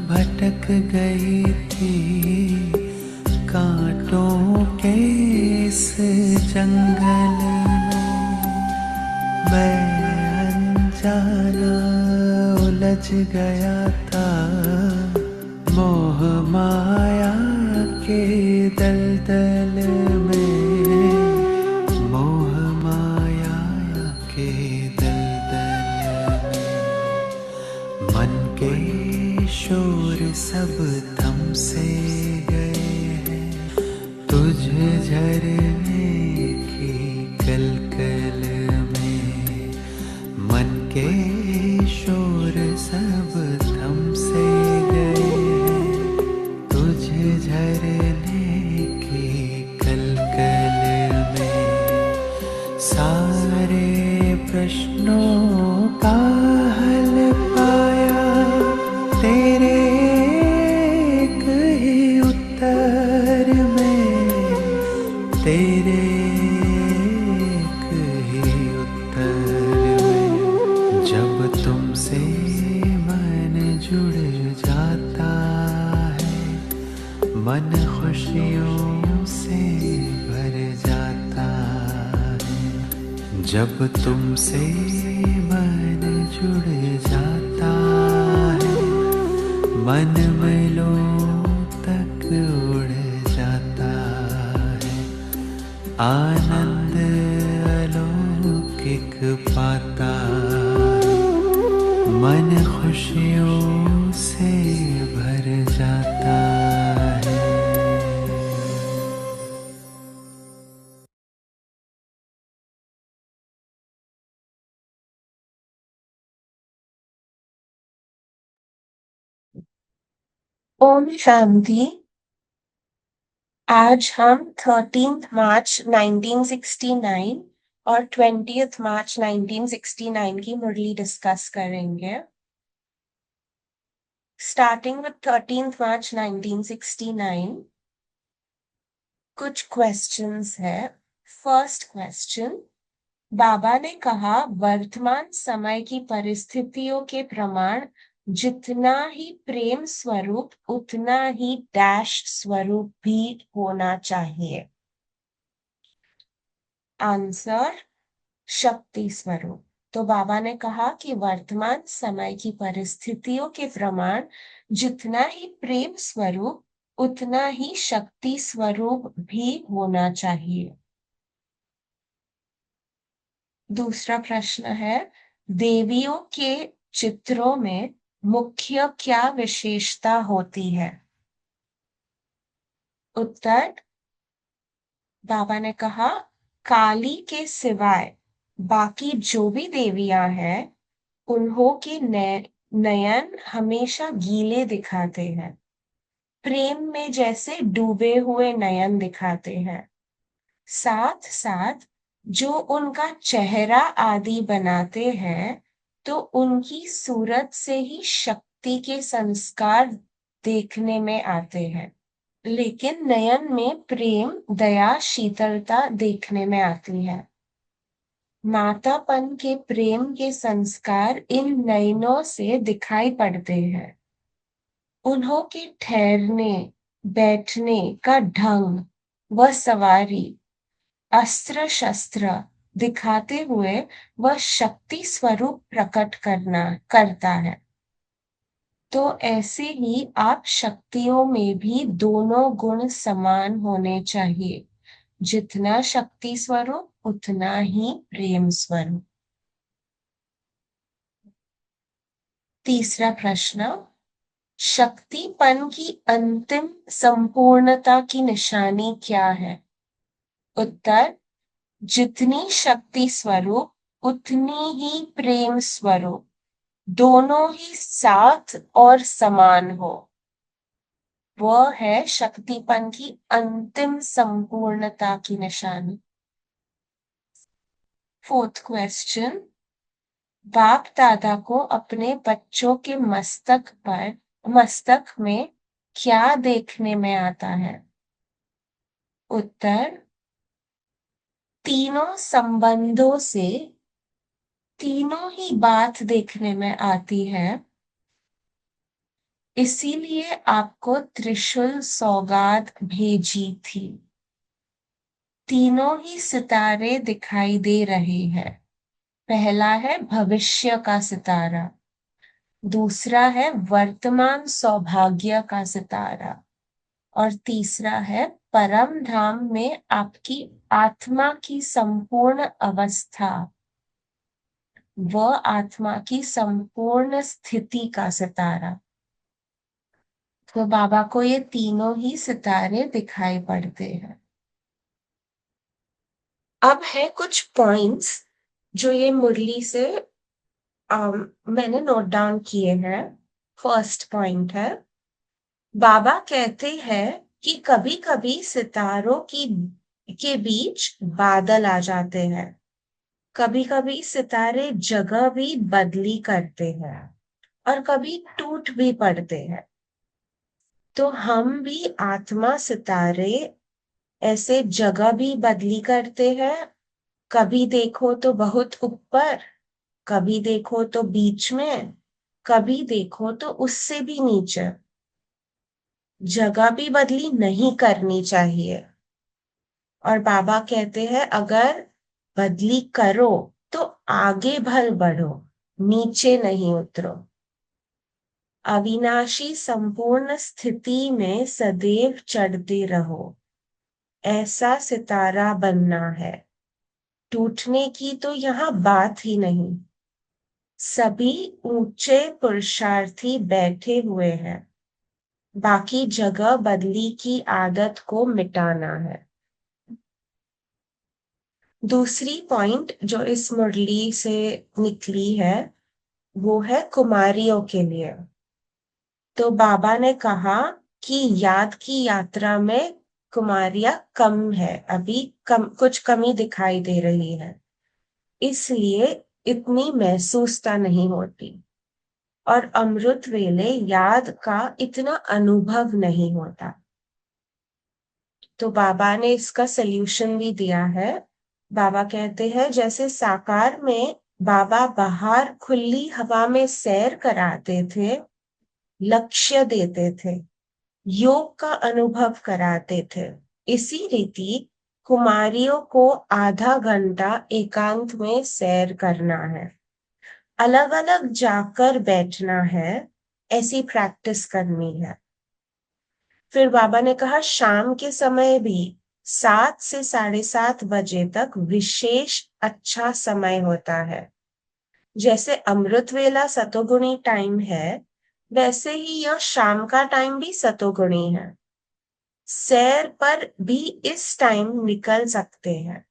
भटक गई थी कांटों के इस जंगल में। मैं अनजाना उलझ गया था मोह माया के दलदल में। मोह माया के दलदल में मन के शोर सब थम से गए हैं तुझ झरने की कलकल में। मन के शोर सब थम से गए हैं तुझ झरने की कलकल में। सारे प्रश्नों का हल पाया तेरे एक ही उत्तर में। तेरे एक ही उत्तर में जब तुमसे मन जुड़ जाता है मन खुशियों से भर जाता है। जब तुमसे मन जुड़ जाता है मन मैलों तक उड़ जाता है। आनंद अलौकिक पाता है मन खुशियों से भर जाता है। ओम शांति। आज हम 13 मार्च 1969 और 20 मार्च 1969 की मुरली डिस्कस करेंगे। स्टार्टिंग विद 13 मार्च 1969, कुछ क्वेश्चंस है। फर्स्ट क्वेश्चन, बाबा ने कहा वर्तमान समय की परिस्थितियों के प्रमाण जितना ही प्रेम स्वरूप उतना ही डैश स्वरूप भी होना चाहिए। आंसर, शक्ति स्वरूप। तो बाबा ने कहा कि वर्तमान समय की परिस्थितियों के प्रमाण जितना ही प्रेम स्वरूप उतना ही शक्ति स्वरूप भी होना चाहिए। दूसरा प्रश्न है, देवियों के चित्रों में मुख्य क्या विशेषता होती है? उत्तर, बाबा ने कहा काली के सिवाय बाकी जो भी देवियां हैं उन्हों के नयन हमेशा गीले दिखाते हैं, प्रेम में जैसे डूबे हुए नयन दिखाते हैं। साथ साथ जो उनका चेहरा आदि बनाते हैं तो उनकी सूरत से ही शक्ति के संस्कार देखने में आते हैं, लेकिन नयन में प्रेम दया शीतलता देखने में आती है। मातापन के प्रेम के संस्कार इन नयनों से दिखाई पड़ते हैं। उन्हों के ठहरने बैठने का ढंग व सवारी अस्त्र शस्त्र दिखाते हुए वह शक्ति स्वरूप प्रकट करता है। तो ऐसे ही आप शक्तियों में भी दोनों गुण समान होने चाहिए, जितना शक्ति स्वरूप उतना ही प्रेम स्वरूप। तीसरा प्रश्न, शक्तिपन की अंतिम संपूर्णता की निशानी क्या है? उत्तर, जितनी शक्ति स्वरूप उतनी ही प्रेम स्वरूप, दोनों ही साथ और समान हो, वह है शक्तिपन की अंतिम संपूर्णता की निशानी। फोर्थ क्वेश्चन, बाप दादा को अपने बच्चों के मस्तक में क्या देखने में आता है? उत्तर, तीनों संबंधों से तीनों ही बात देखने में आती है। इसीलिए आपको त्रिशूल सौगात भेजी थी। तीनों ही सितारे दिखाई दे रहे हैं। पहला है भविष्य का सितारा, दूसरा है वर्तमान सौभाग्य का सितारा, और तीसरा है परम धाम में आपकी आत्मा की संपूर्ण अवस्था, व आत्मा की संपूर्ण स्थिति का सितारा। तो बाबा को ये तीनों ही सितारे दिखाई पड़ते हैं। अब है कुछ पॉइंट्स जो ये मुरली से मैंने नोट डाउन किए हैं। फर्स्ट पॉइंट है, बाबा कहते हैं कि कभी कभी सितारों की के बीच बादल आ जाते हैं, कभी कभी सितारे जगह भी बदली करते हैं, और कभी टूट भी पड़ते हैं। तो हम भी आत्मा सितारे ऐसे जगह भी बदली करते हैं। कभी देखो तो बहुत ऊपर, कभी देखो तो बीच में, कभी देखो तो उससे भी नीचे। जगह भी बदली नहीं करनी चाहिए। और बाबा कहते हैं अगर बदली करो तो आगे भर बढ़ो, नीचे नहीं उतरो। अविनाशी संपूर्ण स्थिति में सदैव चढ़ते रहो, ऐसा सितारा बनना है। टूटने की तो यहाँ बात ही नहीं। सभी ऊंचे पुरुषार्थी बैठे हुए हैं, बाकी जगह बदली की आदत को मिटाना है। दूसरी पॉइंट जो इस मुरली से निकली है वो है कुमारियों के लिए। तो बाबा ने कहा कि याद की यात्रा में कुमारियां कम है, अभी कुछ कमी दिखाई दे रही है, इसलिए इतनी महसूसता नहीं होती, और अमृत वेले याद का इतना अनुभव नहीं होता। तो बाबा ने इसका सल्यूशन भी दिया है। बाबा कहते हैं जैसे साकार में बाबा बाहर खुली हवा में सैर कराते थे, लक्ष्य देते थे, योग का अनुभव कराते थे, इसी रीति कुमारियों को आधा घंटा एकांत में सैर करना है, अलग अलग जाकर बैठना है, ऐसी प्रैक्टिस करनी है। फिर बाबा ने कहा शाम के समय भी 7 से 7:30 बजे तक विशेष अच्छा समय होता है। जैसे अमृत वेला सतोगुणी टाइम है, वैसे ही यह शाम का टाइम भी सतोगुणी है। सैर पर भी इस टाइम निकल सकते हैं,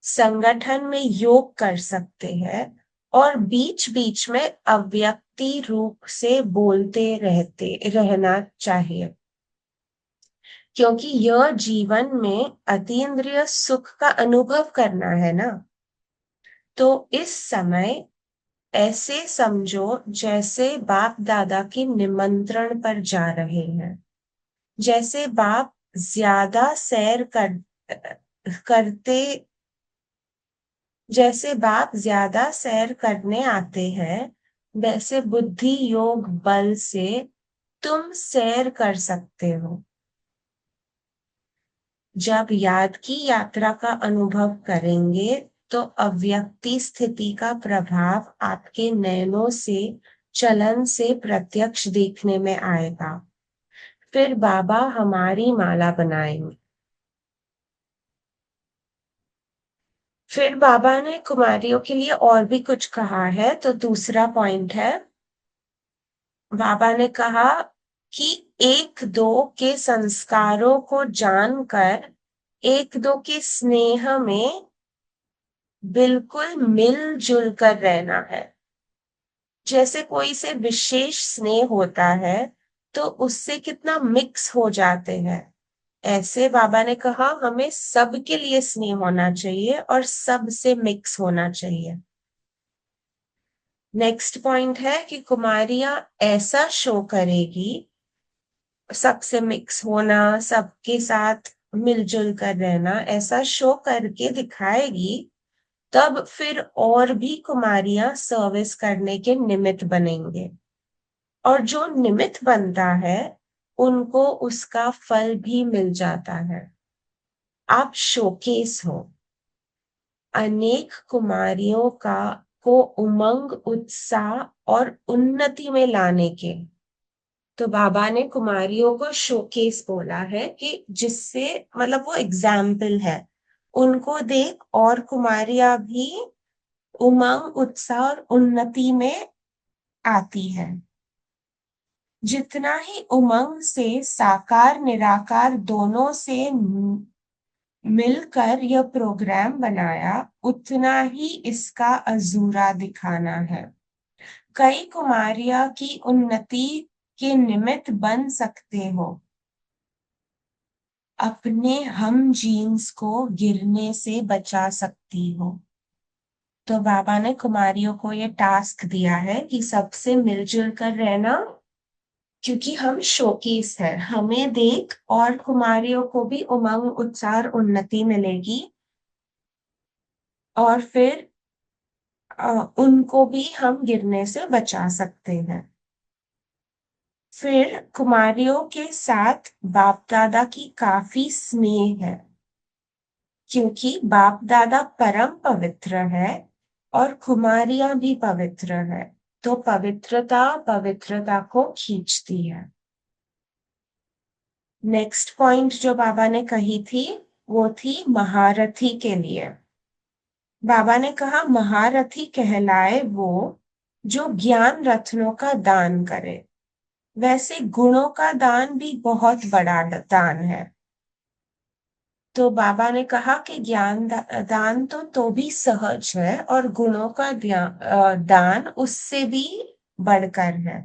संगठन में योग कर सकते हैं, और बीच बीच में अव्यक्ति रूप से बोलते रहना चाहिए, क्योंकि यह जीवन में अतीन्द्रिय सुख का अनुभव करना है ना। तो इस समय ऐसे समझो जैसे बाप दादा के निमंत्रण पर जा रहे हैं। जैसे बाप ज्यादा सैर करते जैसे बाप ज्यादा सैर करने आते हैं, वैसे बुद्धि योग बल से तुम सैर कर सकते हो। जब याद की यात्रा का अनुभव करेंगे तो अव्यक्ति स्थिति का प्रभाव आपके नयनों से चलन से प्रत्यक्ष देखने में आएगा। फिर बाबा हमारी माला बनाएंगे। फिर बाबा ने कुमारियों के लिए और भी कुछ कहा है। तो दूसरा पॉइंट है, बाबा ने कहा कि एक दो के संस्कारों को जानकर एक दो के स्नेह में बिल्कुल मिलजुल कर रहना है। जैसे कोई से विशेष स्नेह होता है तो उससे कितना मिक्स हो जाते हैं, ऐसे बाबा ने कहा हमें सबके लिए स्नेह होना चाहिए और सबसे मिक्स होना चाहिए। नेक्स्ट पॉइंट है कि कुमारियां ऐसा शो करेगी, सबसे मिक्स होना, सबके साथ मिलजुल कर रहना, ऐसा शो करके दिखाएगी, तब फिर और भी कुमारियां सर्विस करने के निमित्त बनेंगे। और जो निमित्त बनता है उनको उसका फल भी मिल जाता है। आप शोकेस हो अनेक कुमारियों का को उमंग, उत्साह और उन्नति में लाने के। तो बाबा ने कुमारियों को शोकेस बोला है कि जिससे मतलब वो एग्जाम्पल है, उनको देख और कुमारियां भी उमंग, उत्साह और उन्नति में आती है। जितना ही उमंग से साकार निराकार दोनों से मिलकर यह प्रोग्राम बनाया, उतना ही इसका अजूरा दिखाना है। कई कुमारियां की उन्नति के निमित्त बन सकते हो, अपने हम जीन्स को गिरने से बचा सकती हो। तो बाबा ने कुमारियों को ये टास्क दिया है कि सबसे मिलजुल कर रहना, क्योंकि हम शोकेस है, हमें देख और कुमारियों को भी उमंग, उत्साह और उन्नति मिलेगी और फिर उनको भी हम गिरने से बचा सकते हैं। फिर कुमारियों के साथ बाप दादा की काफी स्नेह है, क्योंकि बाप दादा परम पवित्र है और कुमारियां भी पवित्र है, तो पवित्रता पवित्रता को खींचती है। नेक्स्ट पॉइंट जो बाबा ने कही थी वो थी महारथी के लिए। बाबा ने कहा महारथी कहलाए वो जो ज्ञान रत्नों का दान करे। वैसे गुणों का दान भी बहुत बड़ा दान है। तो बाबा ने कहा कि ज्ञान दान तो भी सहज है और गुणों का दान उससे भी बढ़कर है।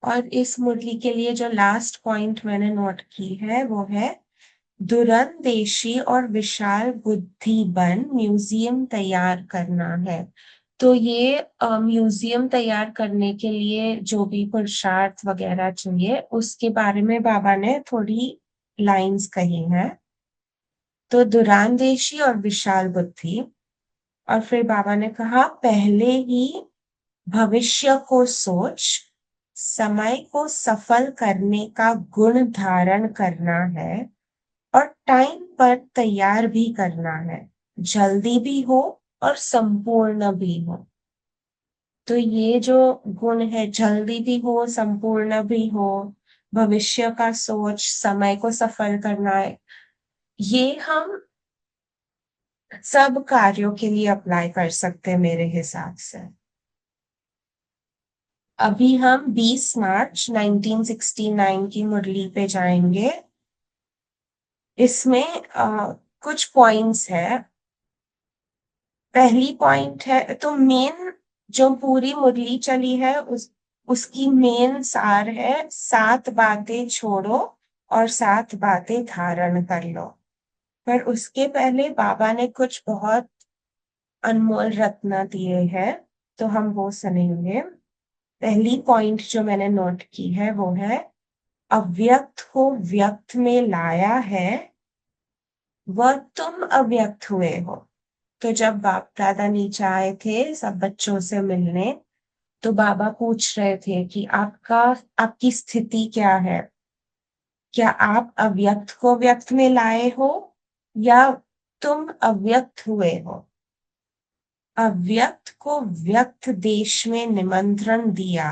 और इस मुरली के लिए जो लास्ट पॉइंट मैंने नोट की है वो है दूरंदेशी और विशाल बुद्धि बन म्यूजियम तैयार करना है। तो ये म्यूजियम तैयार करने के लिए जो भी पुरुषार्थ वगैरह चाहिए उसके बारे में बाबा ने थोड़ी लाइंस कही हैं। तो दूरांदेशी और विशाल बुद्धि, और फिर बाबा ने कहा पहले ही भविष्य को सोच, समय को सफल करने का गुण धारण करना है और टाइम पर तैयार भी करना है, जल्दी भी हो और संपूर्ण भी हो। तो ये जो गुण है, जल्दी भी हो, संपूर्ण भी हो, भविष्य का सोच, समय को सफल करना है, ये हम सब कार्यों के लिए अप्लाई कर सकते हैं मेरे हिसाब से। अभी हम 20 मार्च 1969 की मुरली पे जाएंगे। इसमें कुछ पॉइंट्स है। पहली पॉइंट है तो मेन जो पूरी मुरली चली है उसकी मेन सार है 7 बातें छोड़ो और 7 बातें धारण कर लो। पर उसके पहले बाबा ने कुछ बहुत अनमोल रत्न दिए हैं, तो हम वो सुनेंगे। पहली पॉइंट जो मैंने नोट की है वो है अव्यक्त को व्यक्त में लाया है, वह तुम अव्यक्त हुए हो। तो जब बाप दादा नीचे आए थे सब बच्चों से मिलने, तो बाबा पूछ रहे थे कि आपकी स्थिति क्या है, क्या आप अव्यक्त को व्यक्त में लाए हो या तुम अव्यक्त हुए हो। अव्यक्त को व्यक्त देश में निमंत्रण दिया,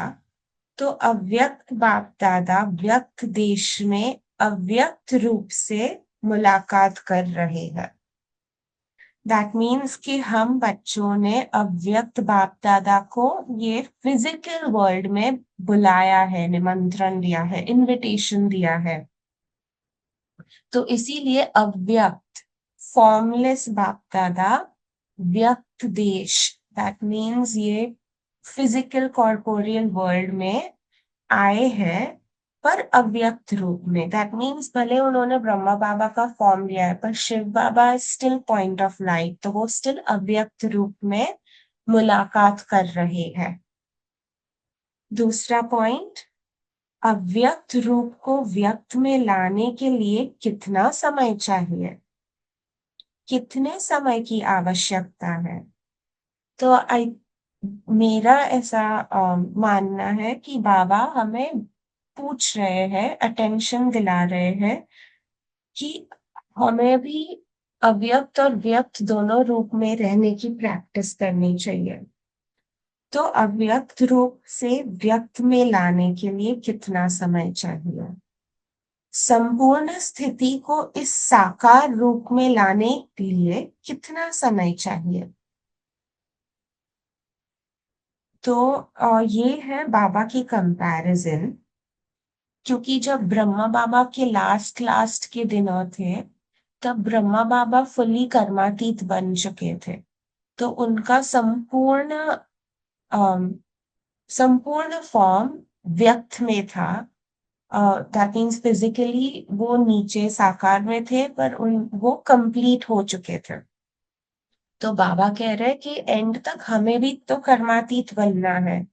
तो अव्यक्त बाप दादा व्यक्त देश में अव्यक्त रूप से मुलाकात कर रहे हैं। दैट मीन्स कि हम बच्चों ने अव्यक्त बाप दादा को ये फिजिकल वर्ल्ड में बुलाया है, निमंत्रण दिया है, इनविटेशन दिया है। तो इसीलिए अव्यक्त फॉर्मलेस बाप दादा व्यक्त देश, दैट मीन्स ये फिजिकल कॉर्पोरियल वर्ल्ड में आए हैं पर अव्यक्त रूप में। दैट मीन्स भले उन्होंने ब्रह्मा बाबा का फॉर्म लिया है पर शिव बाबा स्टिल पॉइंट ऑफ लाइट, तो वो स्टिल अव्यक्त रूप में मुलाकात कर रहे हैं। दूसरा पॉइंट, अव्यक्त रूप को व्यक्त में लाने के लिए कितना समय चाहिए, कितने समय की आवश्यकता है। तो मेरा ऐसा मानना है कि बाबा हमें पूछ रहे हैं, अटेंशन दिला रहे हैं कि हमें भी अव्यक्त और व्यक्त दोनों रूप में रहने की प्रैक्टिस करनी चाहिए। तो अव्यक्त रूप से व्यक्त में लाने के लिए कितना समय चाहिए? संपूर्ण स्थिति को इस साकार रूप में लाने के लिए कितना समय चाहिए? तो ये है बाबा की कंपैरिजन, क्योंकि जब ब्रह्मा बाबा के लास्ट लास्ट के दिनों थे, तब ब्रह्मा बाबा फुल्ली कर्मातीत बन चुके थे। तो उनका अम, संपूर्ण फॉर्म व्यक्त में था। दैट मीन्स फिजिकली वो नीचे साकार में थे, पर वो कंप्लीट हो चुके थे। तो बाबा कह रहे कि एंड तक हमें भी तो कर्मातीत बनना है।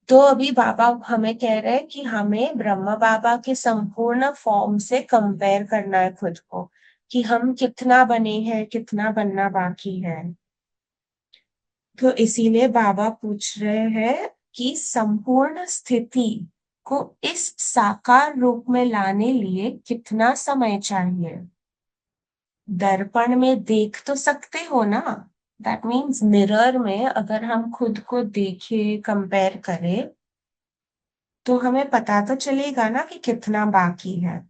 तो अभी बाबा हमें कह रहे हैं कि हमें ब्रह्मा बाबा के संपूर्ण फॉर्म से कंपेयर करना है खुद को, कि हम कितना बने हैं, कितना बनना बाकी है। तो इसीलिए बाबा पूछ रहे हैं कि संपूर्ण स्थिति को इस साकार रूप में लाने लिए कितना समय चाहिए? दर्पण में देख तो सकते हो ना, दैट मीन्स मिरर में अगर हम खुद को देखें, कंपेयर करें, तो हमें पता तो चलेगा ना कि कितना बाकी है।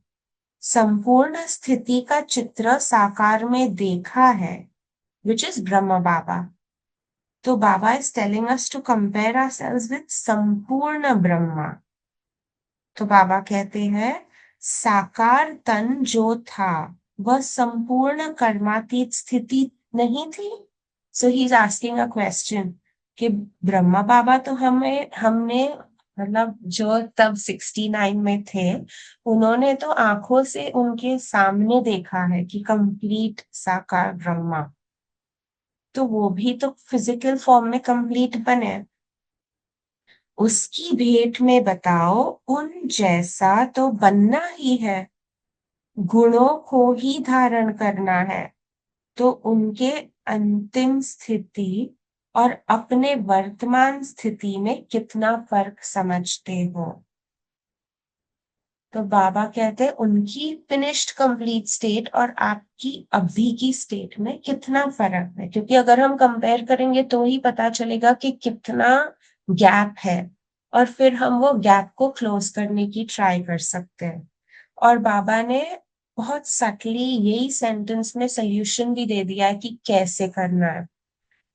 संपूर्ण स्थिति का चित्र साकार में देखा है, विच इज ब्रह्म बाबा। तो Baba is telling us to compare ourselves with संपूर्ण ब्रह्मा। तो बाबा कहते हैं साकार तन जो था वह संपूर्ण कर्मातीत स्थिति नहीं थी। So he is asking a question कि ब्रह्मा बाबा तो हमें हमने मतलब जो तब 69 में थे, उन्होंने तो आंखों से उनके सामने देखा है कि कंप्लीट साकार ब्रह्मा। तो वो भी तो फिजिकल फॉर्म में कंप्लीट बने। उसकी भेंट में बताओ उन जैसा तो बनना ही है, गुणों को ही धारण करना है। तो उनके अंतिम स्थिति और अपने वर्तमान स्थिति में कितना फर्क समझते हो? तो बाबा कहते हैं उनकी फिनिश्ड कंप्लीट स्टेट और आपकी अभी की स्टेट में कितना फर्क है, क्योंकि अगर हम कंपेयर करेंगे तो ही पता चलेगा कि कितना गैप है, और फिर हम वो गैप को क्लोज करने की ट्राई कर सकते हैं। और बाबा ने बहुत सटली यही सेंटेंस में सोल्यूशन भी दे दिया है कि कैसे करना है।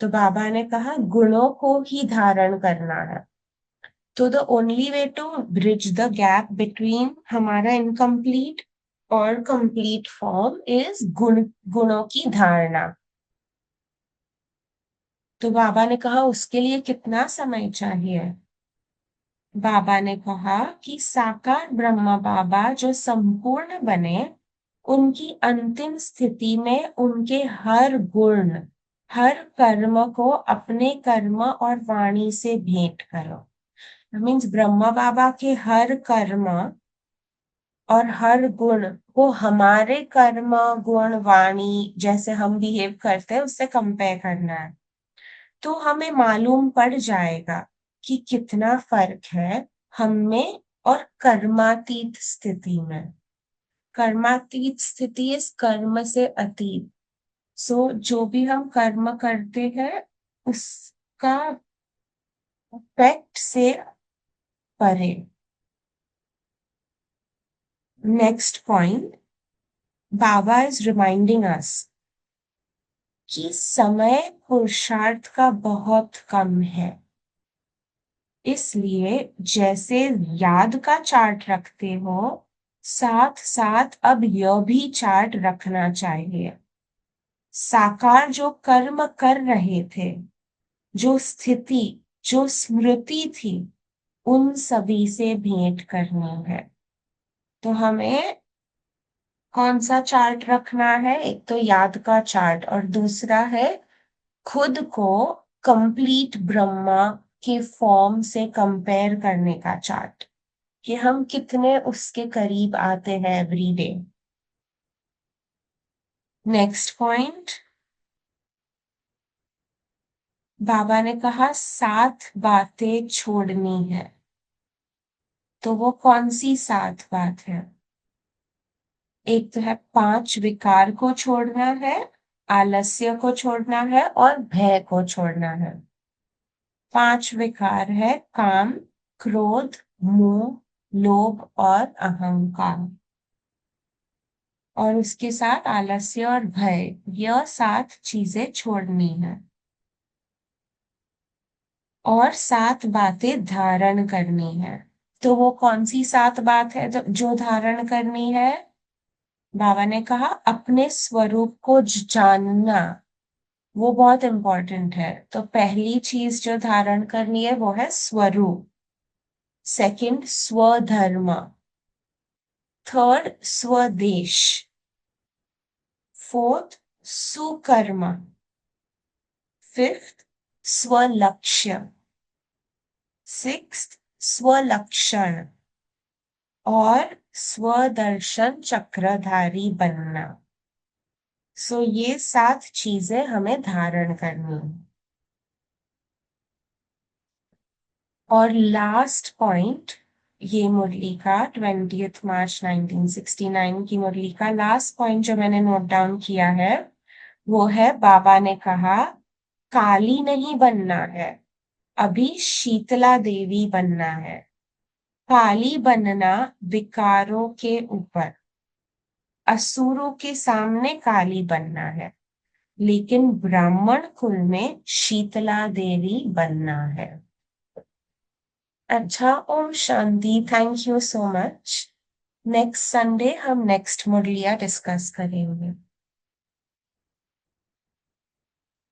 तो बाबा ने कहा गुणों को ही धारण करना है। तो the only way to bridge the gap between हमारा इनकम्प्लीट और कंप्लीट फॉर्म इज गुणों की धारणा। तो बाबा ने कहा उसके लिए कितना समय चाहिए? बाबा ने कहा कि साकार ब्रह्मा बाबा जो संपूर्ण बने, उनकी अंतिम स्थिति में उनके हर गुण, हर कर्म को अपने कर्म और वाणी से भेंट करो। मीन्स ब्रह्मा बाबा के हर कर्म और हर गुण को हमारे कर्म, गुण, वाणी जैसे हम बिहेव करते हैं उससे कंपेयर करना है। तो हमें मालूम पड़ जाएगा कि कितना फर्क है हम में और कर्मातीत स्थिति में। कर्मातीत स्थिति इस कर्म से अतीत। सो जो भी हम कर्म करते हैं उसका इफेक्ट से परे। Next point, Baba is reminding अस कि समय पुरुषार्थ का बहुत कम है। इसलिए जैसे याद का चार्ट रखते हो, साथ साथ अब यह भी चार्ट रखना चाहिए। साकार जो कर्म कर रहे थे, जो स्थिति, जो स्मृति थी, उन सभी से भेंट करनी है। तो हमें कौन सा चार्ट रखना है? एक तो याद का चार्ट और दूसरा है खुद को कंप्लीट ब्रह्मा के फॉर्म से कंपेयर करने का चार्ट, कि हम कितने उसके करीब आते हैं एवरी डे। नेक्स्ट पॉइंट, बाबा ने कहा 7 बातें छोड़नी है। तो वो कौन सी 7 बात है? एक तो है 5 विकार को छोड़ना है, आलस्य को छोड़ना है और भय को छोड़ना है। 5 विकार है काम, क्रोध, मोह, लोभ और अहंकार। और उसके साथ आलस्य और भय, यह 7 चीजें छोड़नी है। और 7 बातें धारण करनी है। तो वो कौन सी 7 बात है जो धारण करनी है? बाबा ने कहा अपने स्वरूप को जानना, वो बहुत इंपॉर्टेंट है। तो पहली चीज जो धारण करनी है वो है स्वरूप। सेकंड स्वधर्म। थर्ड स्वदेश। फोर्थ सुकर्म। फिफ्थ स्वलक्ष्य। सिक्स्थ स्वलक्षण। और स्वदर्शन चक्रधारी बनना। सो ये 7 चीजें हमें धारण करनी है। और लास्ट पॉइंट, ये मुरली का 20 मार्च 1969 की मुरली का लास्ट पॉइंट जो मैंने नोट डाउन किया है, वो है बाबा ने कहा काली नहीं बनना है, अभी शीतला देवी बनना है। काली बनना विकारों के ऊपर, असुरों के सामने काली बनना है, लेकिन ब्राह्मण कुल में शीतला देवी बनना है। अच्छा, ओम शांति। Thank you so much. Next Sunday हम नेक्स्ट मुरलिया डिस्कस करेंगे।